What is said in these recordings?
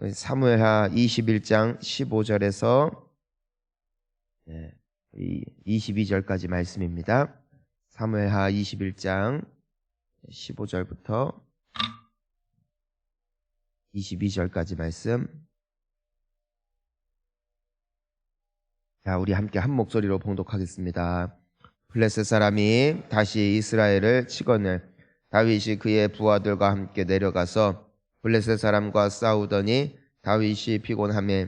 사무엘하 21장 15절에서 22절까지 말씀입니다. 사무엘하 21장 15절부터 22절까지 말씀. 자, 우리 함께 한 목소리로 봉독하겠습니다. 블레셋 사람이 다시 이스라엘을 치거늘 다윗이 그의 부하들과 함께 내려가서 블레셋 사람과 싸우더니 다윗이 피곤하며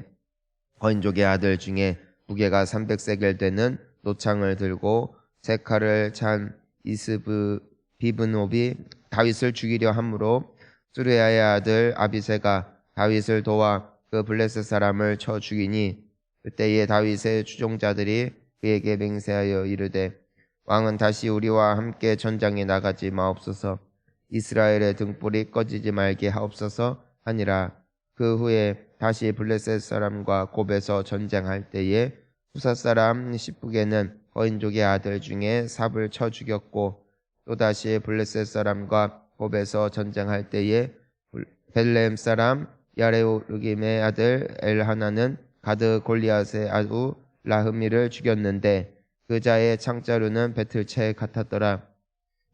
거인족의 아들 중에 무게가 300세겔 되는 노창을 들고 세 칼을 찬 이스비브노비 다윗을 죽이려 함으로 수르야의 아들 아비새가 다윗을 도와 그 블레셋 사람을 쳐 죽이니 그때에 다윗의 추종자들이 그에게 맹세하여 이르되 왕은 다시 우리와 함께 전장에 나가지 마옵소서. 이스라엘의 등불이 꺼지지 말게 하옵소서 하니라. 그 후에 다시 블레셋 사람과 곱에서 전쟁할 때에 후사 사람 시프게는 거인족의 아들 중에 삽을 쳐 죽였고 또다시 블레셋 사람과 곱에서 전쟁할 때에 벨레헴 사람 야레오르김의 아들 엘하나는 가드 골리앗의 아우 라흐미를 죽였는데 그 자의 창자루는 배틀채 같았더라.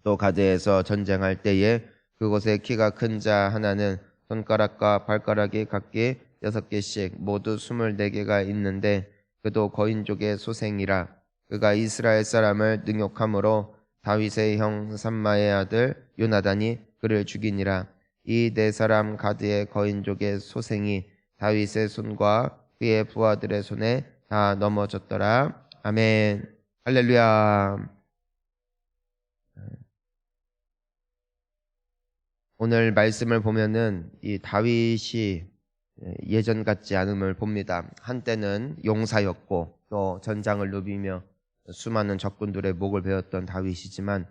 또 가드에서 전쟁할 때에 그곳에 키가 큰 자 하나는 손가락과 발가락이 각기 6개씩 모두 24개가 있는데 그도 거인족의 소생이라. 그가 이스라엘 사람을 능욕함으로 다윗의 형 삼마의 아들 요나단이 그를 죽이니라. 이 네 사람 가드의 거인족의 소생이 다윗의 손과 그의 부하들의 손에 다 넘어졌더라. 아멘. 할렐루야. 오늘 말씀을 보면은 이 다윗이 예전 같지 않음을 봅니다. 한때는 용사였고 또 전장을 누비며 수많은 적군들의 목을 베었던 다윗이지만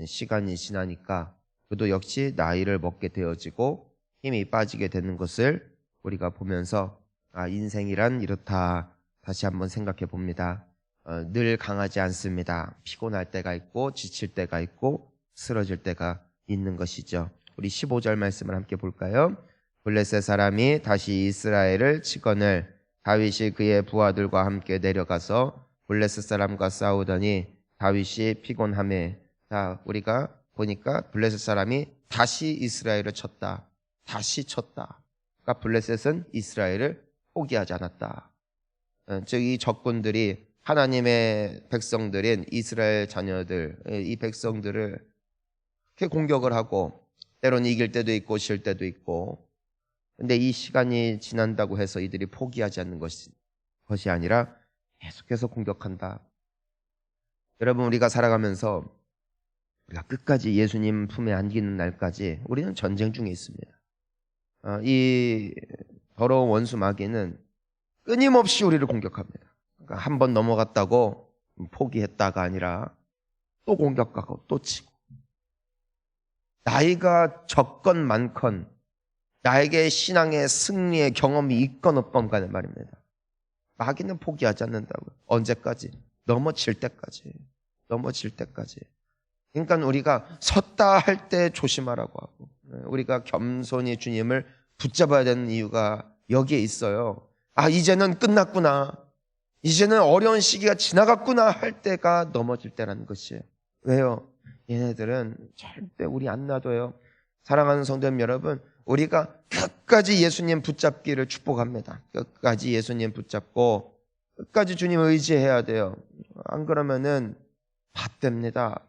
시간이 지나니까 그도 역시 나이를 먹게 되어지고 힘이 빠지게 되는 것을 우리가 보면서 인생이란 이렇다 다시 한번 생각해 봅니다. 늘 강하지 않습니다. 피곤할 때가 있고 지칠 때가 있고 쓰러질 때가 있는 것이죠. 우리 15절 말씀을 함께 볼까요? 블레셋 사람이 다시 이스라엘을 치거늘 다윗이 그의 부하들과 함께 내려가서 블레셋 사람과 싸우더니 다윗이 피곤하매. 자, 우리가 보니까 블레셋 사람이 다시 이스라엘을 쳤다. 다시 쳤다. 그러니까 블레셋은 이스라엘을 포기하지 않았다. 즉 이 적군들이 하나님의 백성들인 이스라엘 자녀들, 이 백성들을 그렇게 공격을 하고 때로는 이길 때도 있고 질 때도 있고, 근데 이 시간이 지난다고 해서 이들이 포기하지 않는 것이 아니라 계속해서 공격한다. 여러분, 우리가 살아가면서 우리가 끝까지 예수님 품에 안기는 날까지 우리는 전쟁 중에 있습니다. 이 더러운 원수 마귀는 끊임없이 우리를 공격합니다. 그러니까 한 번 넘어갔다고 포기했다가 아니라 또 공격하고 또 치고, 나이가 적건 많건 나에게 신앙의 승리의 경험이 있건 없건 간에 말입니다. 마귀는 포기하지 않는다고요. 언제까지? 넘어질 때까지. 그러니까 우리가 섰다 할 때 조심하라고 하고, 우리가 겸손히 주님을 붙잡아야 되는 이유가 여기에 있어요. 이제는 끝났구나, 이제는 어려운 시기가 지나갔구나 할 때가 넘어질 때라는 것이에요. 왜요? 얘네들은 절대 우리 안 놔둬요. 사랑하는 성도님 여러분, 우리가 끝까지 예수님 붙잡기를 축복합니다. 끝까지 예수님 붙잡고 끝까지 주님 의지해야 돼요. 안 그러면은 밥 됩니다.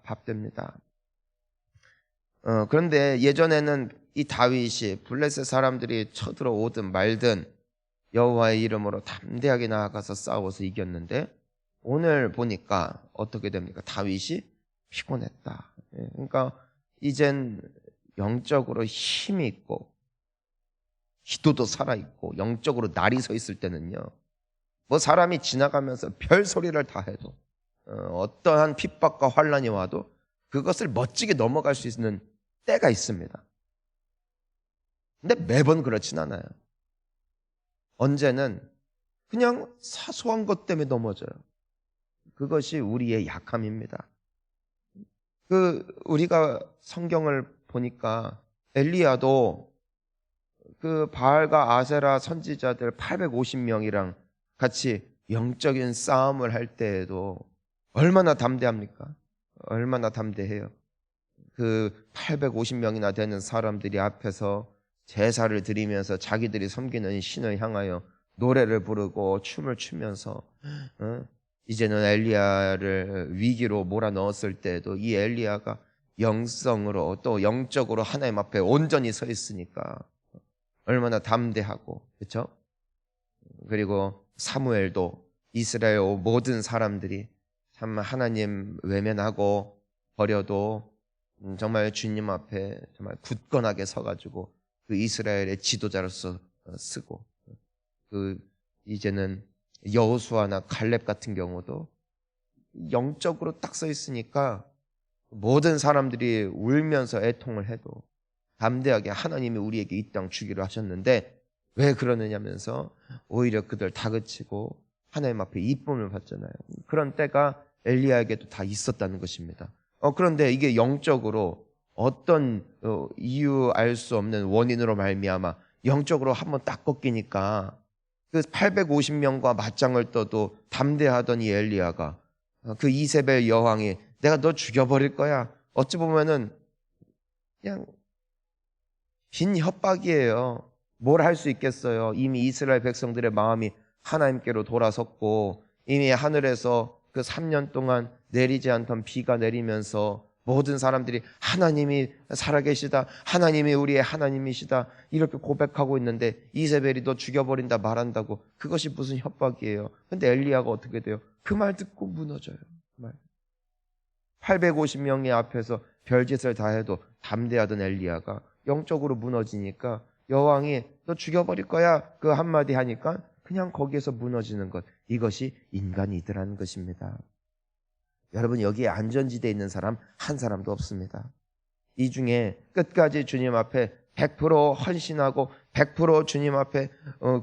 그런데 예전에는 이 다윗이 블레셋 사람들이 쳐들어오든 말든 여호와의 이름으로 담대하게 나아가서 싸워서 이겼는데, 오늘 보니까 어떻게 됩니까? 다윗이 피곤했다. 그러니까 이젠 영적으로 힘이 있고 기도도 살아있고 영적으로 날이 서 있을 때는요, 뭐 사람이 지나가면서 별 소리를 다 해도 어떠한 핍박과 환란이 와도 그것을 멋지게 넘어갈 수 있는 때가 있습니다. 근데 매번 그렇진 않아요. 언제는 그냥 사소한 것 때문에 넘어져요. 그것이 우리의 약함입니다. 우리가 성경을 보니까 엘리야도 그 바알과 아세라 선지자들 850명이랑 같이 영적인 싸움을 할 때에도 얼마나 담대합니까? 얼마나 담대해요. 그 850명이나 되는 사람들이 앞에서 제사를 드리면서 자기들이 섬기는 신을 향하여 노래를 부르고 춤을 추면서 이제는 엘리야를 위기로 몰아넣었을 때도 이 엘리야가 영성으로 또 영적으로 하나님 앞에 온전히 서 있으니까 얼마나 담대하고, 그렇죠? 그리고 사무엘도 이스라엘 모든 사람들이 참 하나님 외면하고 버려도 정말 주님 앞에 정말 굳건하게 서가지고 그 이스라엘의 지도자로서 쓰고, 그 이제는 여호수아나 갈렙 같은 경우도 영적으로 딱 서 있으니까 모든 사람들이 울면서 애통을 해도 담대하게 하나님이 우리에게 이 땅 주기로 하셨는데 왜 그러느냐면서 오히려 그들 다그치고 하나님 앞에 이쁨을 받잖아요. 그런 때가 엘리야에게도 다 있었다는 것입니다. 그런데 이게 영적으로 어떤 이유 알 수 없는 원인으로 말미암아 영적으로 한번 딱 꺾이니까 그 850명과 맞짱을 떠도 담대하던 이 엘리야가 그 이세벨 여왕이 내가 너 죽여버릴 거야. 어찌 보면은 그냥 빈 협박이에요. 뭘 할 수 있겠어요. 이미 이스라엘 백성들의 마음이 하나님께로 돌아섰고 이미 하늘에서 그 3년 동안 내리지 않던 비가 내리면서 모든 사람들이 하나님이 살아계시다, 하나님이 우리의 하나님이시다 이렇게 고백하고 있는데 이세벨이 너 죽여버린다 말한다고 그것이 무슨 협박이에요. 근데 엘리야가 어떻게 돼요? 그 말 듣고 무너져요. 그 말. 850명의 앞에서 별짓을 다 해도 담대하던 엘리야가 영적으로 무너지니까 여왕이 너 죽여버릴 거야 그 한마디 하니까 그냥 거기에서 무너지는 것, 이것이 인간이더라는 것입니다. 여러분, 여기에 안전지대에 있는 사람 한 사람도 없습니다. 이 중에 끝까지 주님 앞에 100% 헌신하고 100% 주님 앞에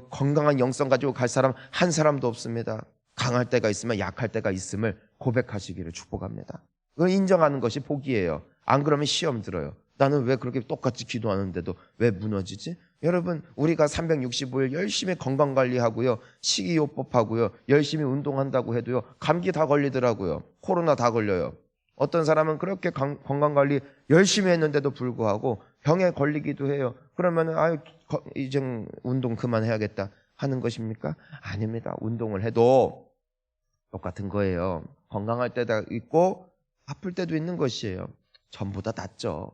건강한 영성 가지고 갈 사람 한 사람도 없습니다. 강할 때가 있으면 약할 때가 있음을 고백하시기를 축복합니다. 그걸 인정하는 것이 복이에요. 안 그러면 시험 들어요. 나는 왜 그렇게 똑같이 기도하는데도 왜 무너지지? 여러분, 우리가 365일 열심히 건강관리하고요, 식이요법하고요, 열심히 운동한다고 해도요, 감기 다 걸리더라고요. 코로나 다 걸려요. 어떤 사람은 그렇게 건강관리 열심히 했는데도 불구하고 병에 걸리기도 해요. 그러면 이제 운동 그만해야겠다 하는 것입니까? 아닙니다. 운동을 해도 똑같은 거예요. 건강할 때도 있고 아플 때도 있는 것이에요. 전부 다 낫죠.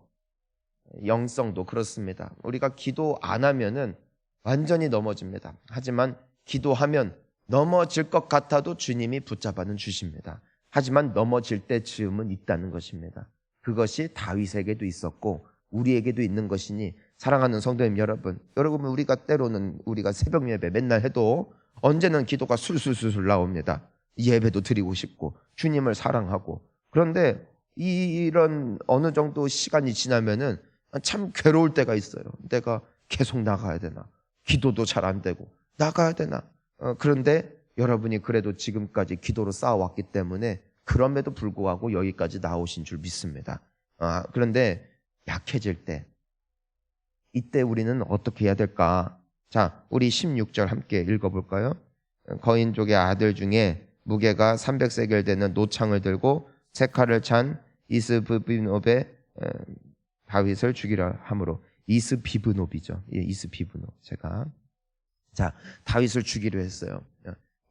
영성도 그렇습니다. 우리가 기도 안 하면은 완전히 넘어집니다. 하지만 기도하면 넘어질 것 같아도 주님이 붙잡아는 주십니다. 하지만 넘어질 때 즈음은 있다는 것입니다. 그것이 다윗에게도 있었고 우리에게도 있는 것이니 사랑하는 성도님 여러분, 우리가 때로는 우리가 새벽 예배 맨날 해도 언제는 기도가 술술술 나옵니다. 예배도 드리고 싶고 주님을 사랑하고, 그런데 이런 어느 정도 시간이 지나면은 참 괴로울 때가 있어요. 내가 계속 나가야 되나? 기도도 잘 안 되고 나가야 되나? 그런데 여러분이 그래도 지금까지 기도로 쌓아왔기 때문에 그럼에도 불구하고 여기까지 나오신 줄 믿습니다. 그런데 약해질 때, 이때 우리는 어떻게 해야 될까? 자, 우리 16절 함께 읽어볼까요? 거인족의 아들 중에 무게가 300세겔 되는 노창을 들고 세 칼을 찬 이스비브노베 다윗을 죽이라 함으로. 이스비브노비죠. 예, 이스비브노. 자, 다윗을 죽이려 했어요.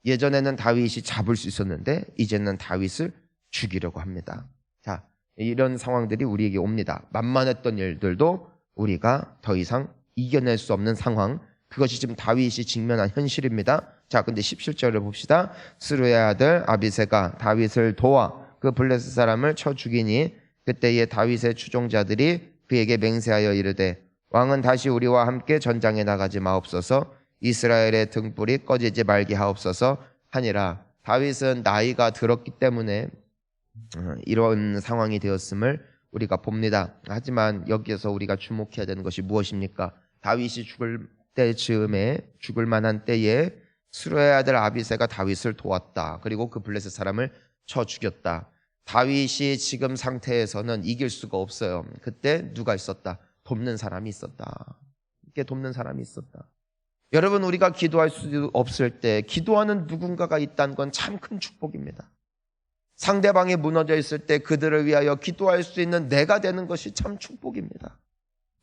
예전에는 다윗이 잡을 수 있었는데 이제는 다윗을 죽이려고 합니다. 자, 이런 상황들이 우리에게 옵니다. 만만했던 일들도 우리가 더 이상 이겨낼 수 없는 상황, 그것이 지금 다윗이 직면한 현실입니다. 자, 근데 17절을 봅시다. 스루의 아들 아비새가 다윗을 도와 그 블레셋 사람을 쳐 죽이니 그때에 다윗의 추종자들이 그에게 맹세하여 이르되 왕은 다시 우리와 함께 전장에 나가지 마옵소서, 이스라엘의 등불이 꺼지지 말게 하옵소서 하니라. 다윗은 나이가 들었기 때문에 이런 상황이 되었음을 우리가 봅니다. 하지만 여기에서 우리가 주목해야 되는 것이 무엇입니까? 다윗이 죽을 때 즈음에, 죽을 만한 때에 스루의 아들 아비새가 다윗을 도왔다. 그리고 그 블레셋 사람을 쳐 죽였다. 다윗이 지금 상태에서는 이길 수가 없어요. 그때 누가 있었다? 돕는 사람이 있었다. 함께 돕는 사람이 있었다. 여러분, 우리가 기도할 수 없을 때 기도하는 누군가가 있다는 건 참 큰 축복입니다. 상대방이 무너져 있을 때 그들을 위하여 기도할 수 있는 내가 되는 것이 참 축복입니다.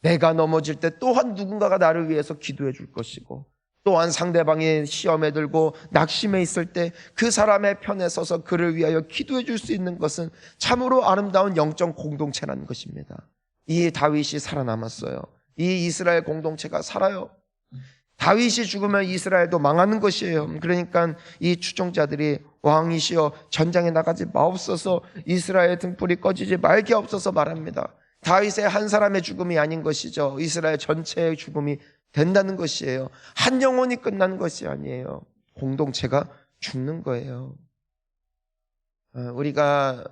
내가 넘어질 때 또한 누군가가 나를 위해서 기도해 줄 것이고, 또한 상대방이 시험에 들고 낙심해 있을 때 그 사람의 편에 서서 그를 위하여 기도해 줄 수 있는 것은 참으로 아름다운 영적 공동체라는 것입니다. 이 다윗이 살아남았어요. 이 이스라엘 공동체가 살아요. 다윗이 죽으면 이스라엘도 망하는 것이에요. 그러니까 이 추종자들이 왕이시여 전장에 나가지 마옵소서, 이스라엘 등불이 꺼지지 말게 없어서 말합니다. 다윗의 한 사람의 죽음이 아닌 것이죠. 이스라엘 전체의 죽음이 된다는 것이에요. 한 영혼이 끝나는 것이 아니에요. 공동체가 죽는 거예요. 우리가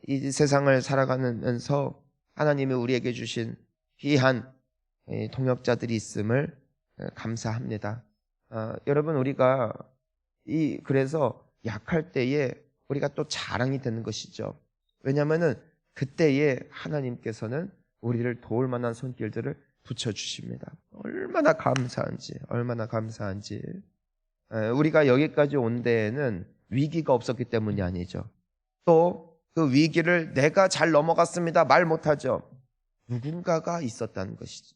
이 세상을 살아가면서 하나님이 우리에게 주신 귀한 동역자들이 있음을 감사합니다. 여러분, 우리가 그래서 약할 때에 우리가 또 자랑이 되는 것이죠. 왜냐하면은 그때에 하나님께서는 우리를 도울 만한 손길들을 붙여주십니다. 얼마나 감사한지. 우리가 여기까지 온 데에는 위기가 없었기 때문이 아니죠. 또 그 위기를 내가 잘 넘어갔습니다 말 못하죠. 누군가가 있었다는 것이죠.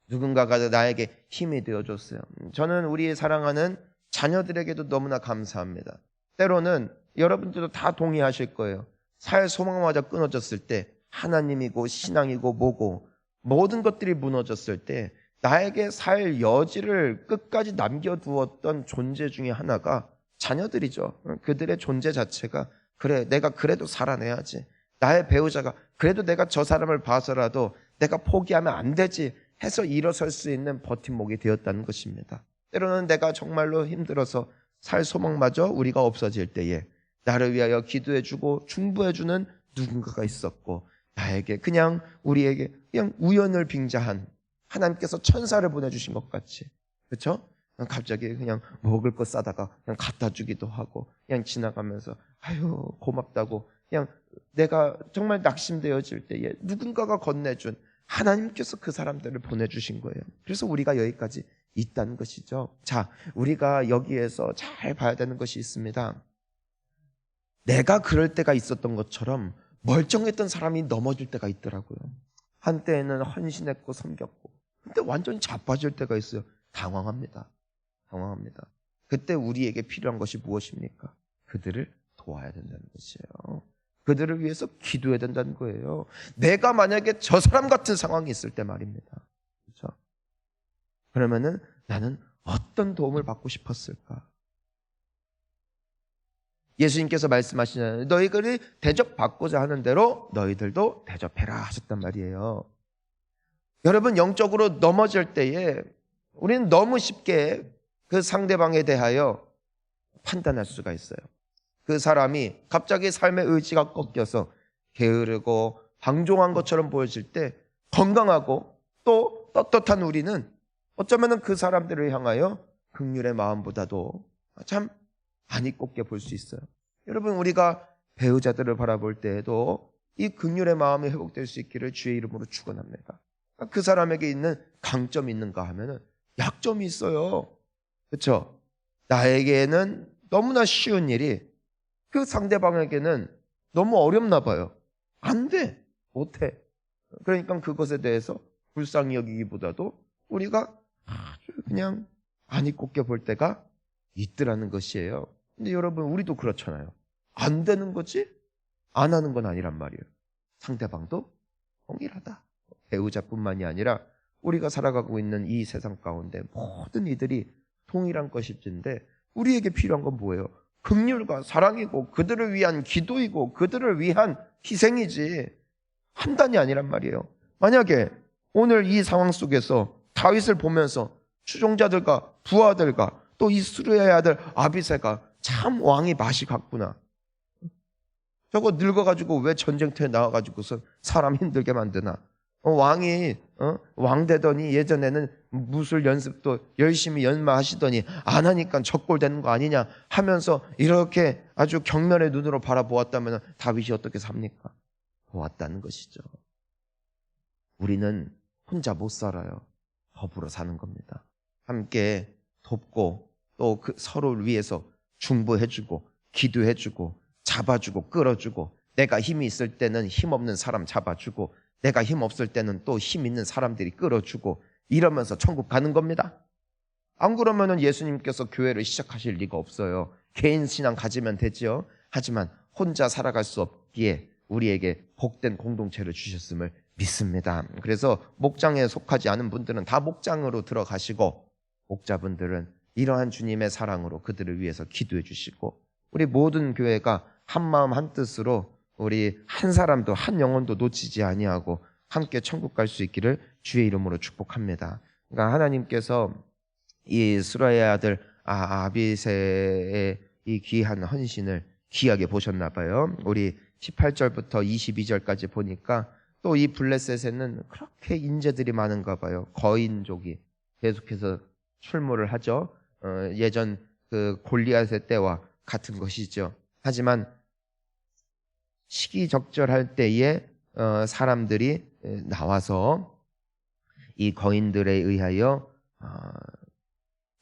누군가가 나에게 힘이 되어줬어요. 저는 우리 사랑하는 자녀들에게도 너무나 감사합니다. 때로는 여러분들도 다 동의하실 거예요. 살 소망마저 끊어졌을 때, 하나님이고 신앙이고 뭐고 모든 것들이 무너졌을 때 나에게 살 여지를 끝까지 남겨두었던 존재 중에 하나가 자녀들이죠. 그들의 존재 자체가 그래, 내가 그래도 살아내야지. 나의 배우자가 그래도 내가 저 사람을 봐서라도 내가 포기하면 안 되지 해서 일어설 수 있는 버팀목이 되었다는 것입니다. 때로는 내가 정말로 힘들어서 살 소망마저 우리가 없어질 때에 나를 위하여 기도해주고 중보해주는 누군가가 있었고, 나에게 그냥 우리에게 그냥 우연을 빙자한 하나님께서 천사를 보내주신 것 같이, 그렇죠? 갑자기 그냥 먹을 거 싸다가 그냥 갖다 주기도 하고, 그냥 지나가면서 아유 고맙다고, 그냥 내가 정말 낙심되어질 때에 누군가가 건네준 하나님께서 그 사람들을 보내주신 거예요. 그래서 우리가 여기까지 있다는 것이죠. 자, 우리가 여기에서 잘 봐야 되는 것이 있습니다. 내가 그럴 때가 있었던 것처럼 멀쩡했던 사람이 넘어질 때가 있더라고요. 한때에는 헌신했고 섬겼고, 근데 완전히 자빠질 때가 있어요. 당황합니다. 그때 우리에게 필요한 것이 무엇입니까? 그들을 도와야 된다는 것이에요. 그들을 위해서 기도해야 된다는 거예요. 내가 만약에 저 사람 같은 상황이 있을 때 말입니다. 그렇죠? 그러면은 나는 어떤 도움을 받고 싶었을까? 예수님께서 말씀하시잖아요. 너희들이 대접받고자 하는 대로 너희들도 대접해라 하셨단 말이에요. 여러분, 영적으로 넘어질 때에 우리는 너무 쉽게 그 상대방에 대하여 판단할 수가 있어요. 그 사람이 갑자기 삶의 의지가 꺾여서 게으르고 방종한 것처럼 보여질 때 건강하고 또 떳떳한 우리는 어쩌면 그 사람들을 향하여 긍휼의 마음보다도 참 안이 꼽게 볼 수 있어요. 여러분, 우리가 배우자들을 바라볼 때에도 이 긍휼의 마음이 회복될 수 있기를 주의 이름으로 축원합니다. 그 사람에게 있는 강점이 있는가 하면은 약점이 있어요. 그렇죠? 나에게는 너무나 쉬운 일이 그 상대방에게는 너무 어렵나 봐요. 안 돼. 못해. 그러니까 그것에 대해서 불쌍히 여기기보다도 우리가 아주 그냥 안이 꼽게 볼 때가 있더라는 것이에요. 근데 여러분, 우리도 그렇잖아요. 안 되는 거지? 안 하는 건 아니란 말이에요. 상대방도 동일하다. 배우자뿐만이 아니라 우리가 살아가고 있는 이 세상 가운데 모든 이들이 동일한 것일진데, 우리에게 필요한 건 뭐예요? 긍휼과 사랑이고 그들을 위한 기도이고 그들을 위한 희생이지 한단이 아니란 말이에요. 만약에 오늘 이 상황 속에서 다윗을 보면서 추종자들과 부하들과 또 이스라엘의 아들 아비새가 참 왕이 맛이 갔구나, 저거 늙어가지고 왜 전쟁터에 나와가지고서 사람 힘들게 만드나, 왕이 왕 되더니 예전에는 무술 연습도 열심히 연마하시더니 안 하니까 적골되는 거 아니냐 하면서 이렇게 아주 경멸의 눈으로 바라보았다면 다윗이 어떻게 삽니까? 보았다는 것이죠. 우리는 혼자 못 살아요. 더불어 사는 겁니다. 함께 돕고 또 서로를 위해서 중보해주고 기도해주고 잡아주고 끌어주고, 내가 힘이 있을 때는 힘없는 사람 잡아주고, 내가 힘 없을 때는 또 힘 있는 사람들이 끌어주고, 이러면서 천국 가는 겁니다. 안 그러면은 예수님께서 교회를 시작하실 리가 없어요. 개인 신앙 가지면 되죠. 하지만 혼자 살아갈 수 없기에 우리에게 복된 공동체를 주셨음을 믿습니다. 그래서 목장에 속하지 않은 분들은 다 목장으로 들어가시고, 목자분들은 이러한 주님의 사랑으로 그들을 위해서 기도해 주시고, 우리 모든 교회가 한 마음 한 뜻으로 우리 한 사람도 한 영혼도 놓치지 아니하고 함께 천국 갈 수 있기를 주의 이름으로 축복합니다. 그러니까 하나님께서 이 수라의 아들 아비새의 이 귀한 헌신을 귀하게 보셨나 봐요. 우리 18절부터 22절까지 보니까 또 이 블레셋에는 그렇게 인재들이 많은가 봐요. 거인족이 계속해서 출몰을 하죠. 예전 그 골리앗의 때와 같은 것이죠. 하지만 시기적절할 때에 사람들이 나와서 이 거인들에 의하여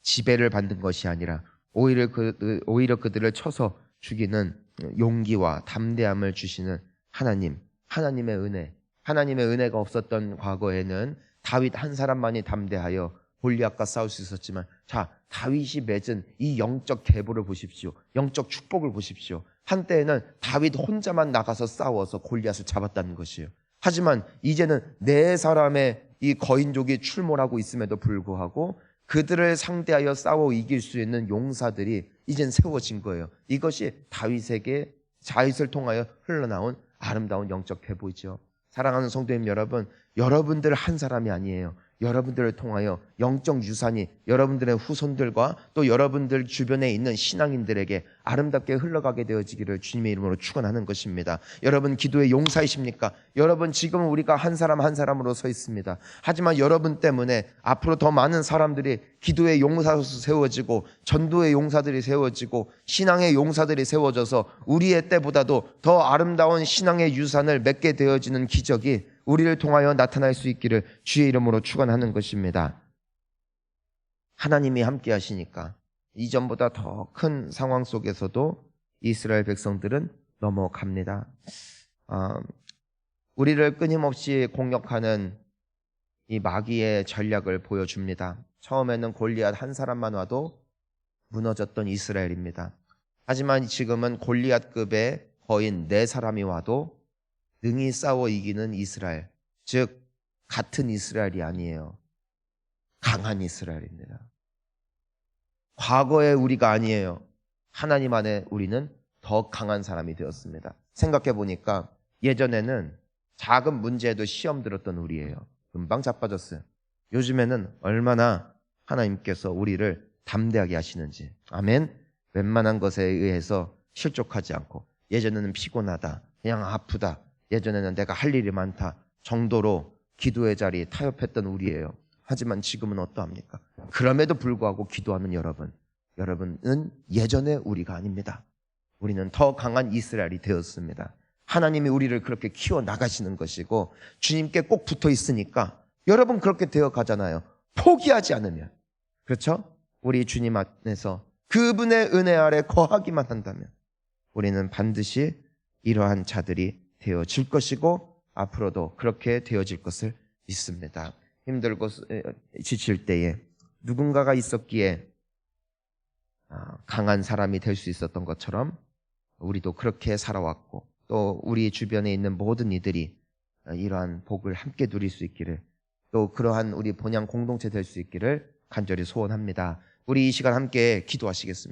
지배를 받는 것이 아니라 오히려 그들을 쳐서 죽이는 용기와 담대함을 주시는 하나님의 은혜. 하나님의 은혜가 없었던 과거에는 다윗 한 사람만이 담대하여 골리앗과 싸울 수 있었지만, 자, 다윗이 맺은 이 영적 계보를 보십시오. 영적 축복을 보십시오. 한때에는 다윗 혼자만 나가서 싸워서 골리앗을 잡았다는 것이에요. 하지만 이제는 네 사람의 이 거인족이 출몰하고 있음에도 불구하고 그들을 상대하여 싸워 이길 수 있는 용사들이 이젠 세워진 거예요. 이것이 다윗을 통하여 흘러나온 아름다운 영적 계보이죠. 사랑하는 성도님 여러분, 여러분들 한 사람이 아니에요. 여러분들을 통하여 영적 유산이 여러분들의 후손들과 또 여러분들 주변에 있는 신앙인들에게 아름답게 흘러가게 되어지기를 주님의 이름으로 축원하는 것입니다. 여러분 기도의 용사이십니까? 여러분 지금 우리가 한 사람 한 사람으로 서 있습니다. 하지만 여러분 때문에 앞으로 더 많은 사람들이 기도의 용사로 세워지고 전도의 용사들이 세워지고 신앙의 용사들이 세워져서 우리의 때보다도 더 아름다운 신앙의 유산을 맺게 되어지는 기적이 우리를 통하여 나타날 수 있기를 주의 이름으로 축원하는 것입니다. 하나님이 함께 하시니까 이전보다 더 큰 상황 속에서도 이스라엘 백성들은 넘어갑니다. 우리를 끊임없이 공격하는 이 마귀의 전략을 보여줍니다. 처음에는 골리앗 한 사람만 와도 무너졌던 이스라엘입니다. 하지만 지금은 골리앗급의 거인 4사람이 와도 능히 싸워 이기는 이스라엘, 즉 같은 이스라엘이 아니에요. 강한 이스라엘입니다. 과거의 우리가 아니에요. 하나님 안에 우리는 더 강한 사람이 되었습니다. 생각해 보니까 예전에는 작은 문제에도 시험 들었던 우리예요. 금방 자빠졌어요. 요즘에는 얼마나 하나님께서 우리를 담대하게 하시는지. 아멘. 웬만한 것에 의해서 실족하지 않고, 예전에는 피곤하다, 그냥 아프다, 예전에는 내가 할 일이 많다 정도로 기도의 자리에 타협했던 우리예요. 하지만 지금은 어떠합니까? 그럼에도 불구하고 기도하는 여러분은 예전의 우리가 아닙니다. 우리는 더 강한 이스라엘이 되었습니다. 하나님이 우리를 그렇게 키워나가시는 것이고 주님께 꼭 붙어 있으니까 여러분 그렇게 되어 가잖아요. 포기하지 않으면. 그렇죠? 우리 주님 안에서 그분의 은혜 아래 거하기만 한다면 우리는 반드시 이러한 자들이 되어질 것이고 앞으로도 그렇게 되어질 것을 믿습니다. 힘들고 지칠 때에 누군가가 있었기에 강한 사람이 될 수 있었던 것처럼 우리도 그렇게 살아왔고 또 우리 주변에 있는 모든 이들이 이러한 복을 함께 누릴 수 있기를, 또 그러한 우리 본향 공동체 될 수 있기를 간절히 소원합니다. 우리 이 시간 함께 기도하시겠습니다.